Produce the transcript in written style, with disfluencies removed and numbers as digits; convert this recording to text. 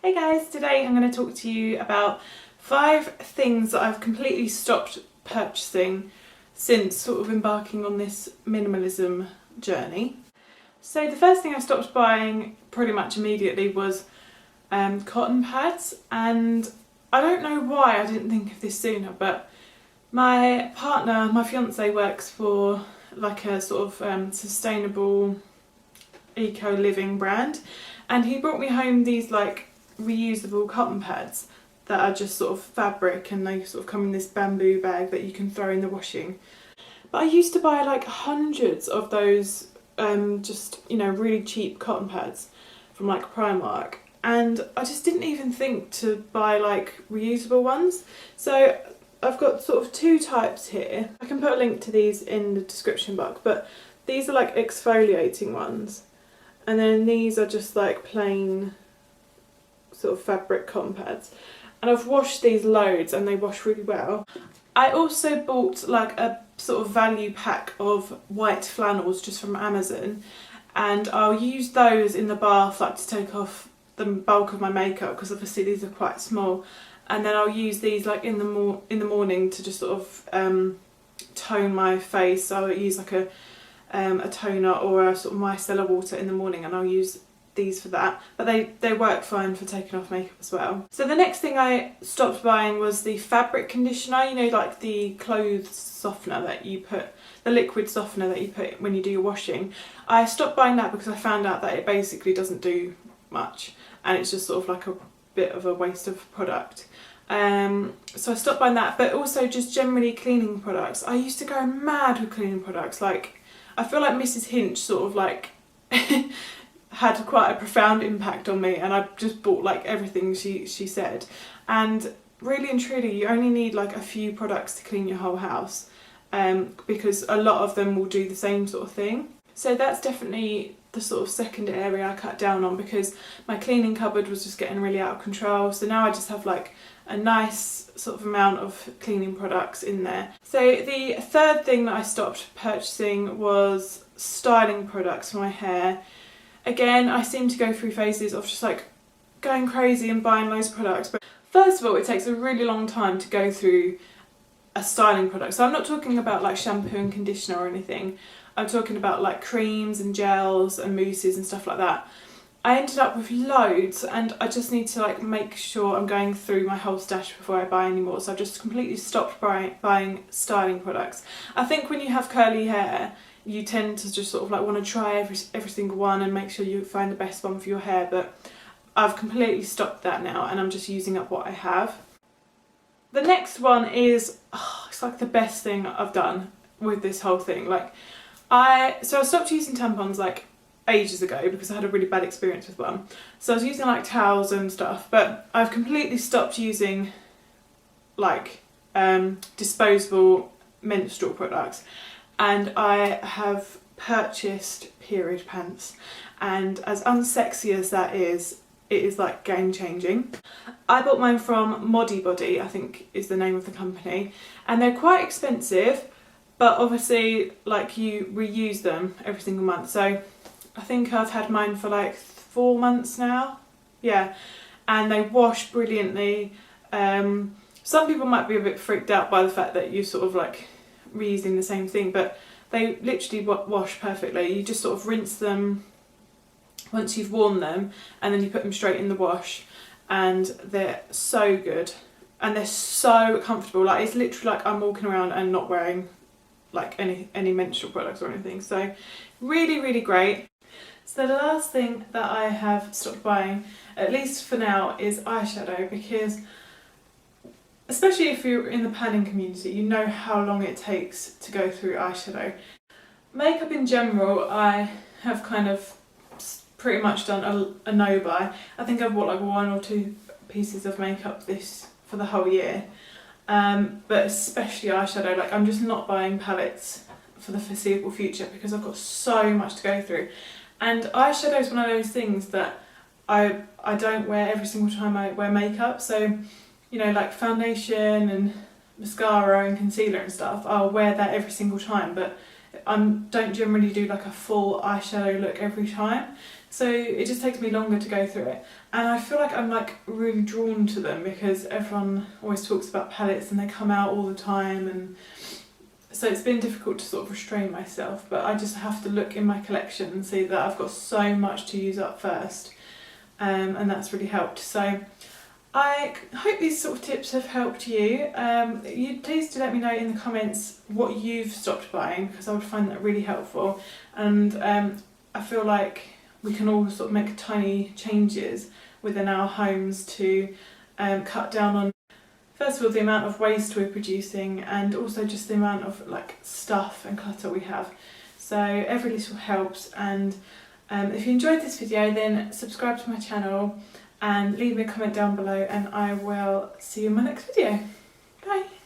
Hey guys, today I'm going to talk to you about 5 things that I've completely stopped purchasing since sort of embarking on this minimalism journey. So the first thing I stopped buying pretty much immediately was cotton pads, and I don't know why I didn't think of this sooner, but my partner, my fiance, works for like a sort of sustainable eco-living brand, and he brought me home these like reusable cotton pads that are just sort of fabric, and they sort of come in this bamboo bag that you can throw in the washing. But I used to buy like hundreds of those just, you know, really cheap cotton pads from like Primark, and I just didn't even think to buy like reusable ones. So I've got sort of 2 types here. I can put a link to these in the description box, but these are like exfoliating ones, and then these are just like plain sort of fabric cotton pads, and I've washed these loads and they wash really well. I also bought like a sort of value pack of white flannels just from Amazon, and I'll use those in the bath like to take off the bulk of my makeup, because obviously these are quite small, and then I'll use these like in the morning to just sort of tone my face. So I'll use like a toner or a sort of micellar water in the morning, and I'll use these for that, but they work fine for taking off makeup as well. So the next thing I stopped buying was the fabric conditioner, you know, like the clothes softener that you put, the liquid softener that you put when you do your washing. I stopped buying that because I found out that it basically doesn't do much, and it's just sort of like a bit of a waste of product. So I stopped buying that, but also just generally cleaning products. I used to go mad with cleaning products. Like, I feel like Mrs. Hinch sort of like had quite a profound impact on me, and I just bought like everything she said. And really and truly, you only need like a few products to clean your whole house, because a lot of them will do the same sort of thing. So that's definitely the sort of second area I cut down on, because my cleaning cupboard was just getting really out of control. So now I just have like a nice sort of amount of cleaning products in there. So the third thing that I stopped purchasing was styling products for my hair. Again, I seem to go through phases of just like going crazy and buying loads of products. But first of all, it takes a really long time to go through a styling product. So I'm not talking about like shampoo and conditioner or anything. I'm talking about like creams and gels and mousses and stuff like that. I ended up with loads, and I just need to like make sure I'm going through my whole stash before I buy any more. So I've just completely stopped buying styling products. I think when you have curly hair, you tend to just sort of like want to try every single one and make sure you find the best one for your hair, but I've completely stopped that now, and I'm just using up what I have. The next one is, it's like the best thing I've done with this whole thing. Like, I stopped using tampons like ages ago because I had a really bad experience with one. So I was using like towels and stuff, but I've completely stopped using like disposable menstrual products. And I have purchased period pants, and as unsexy as that is, it is like game changing. I bought mine from Modibody, I think is the name of the company, and they're quite expensive, but obviously like you reuse them every single month. So I think I've had mine for like 4 months now, yeah, and they wash brilliantly. Some people might be a bit freaked out by the fact that you sort of like reusing the same thing, but they literally wash perfectly. You just sort of rinse them once you've worn them, and then you put them straight in the wash, and they're so good and they're so comfortable. Like, it's literally like I'm walking around and not wearing like any menstrual products or anything. So really, really great. So the last thing that I have stopped buying, at least for now, is eyeshadow, because especially if you're in the panning community, you know how long it takes to go through eyeshadow. Makeup in general, I have kind of pretty much done a no buy. I think I've bought like 1 or 2 pieces of makeup for the whole year. But especially eyeshadow, like I'm just not buying palettes for the foreseeable future because I've got so much to go through. And eyeshadow is one of those things that I don't wear every single time I wear makeup. So, you know, like foundation and mascara and concealer and stuff, I'll wear that every single time, but I don't generally do like a full eyeshadow look every time. So it just takes me longer to go through it. And I feel like I'm like really drawn to them because everyone always talks about palettes and they come out all the time, and so it's been difficult to sort of restrain myself, but I just have to look in my collection and see that I've got so much to use up first, and that's really helped. So I hope these sort of tips have helped you. Please do let me know in the comments what you've stopped buying, because I would find that really helpful. And I feel like we can all sort of make tiny changes within our homes to cut down on, first of all, the amount of waste we're producing, and also just the amount of like stuff and clutter we have. So every little helps, and if you enjoyed this video, then subscribe to my channel and leave me a comment down below, and I will see you in my next video. Bye!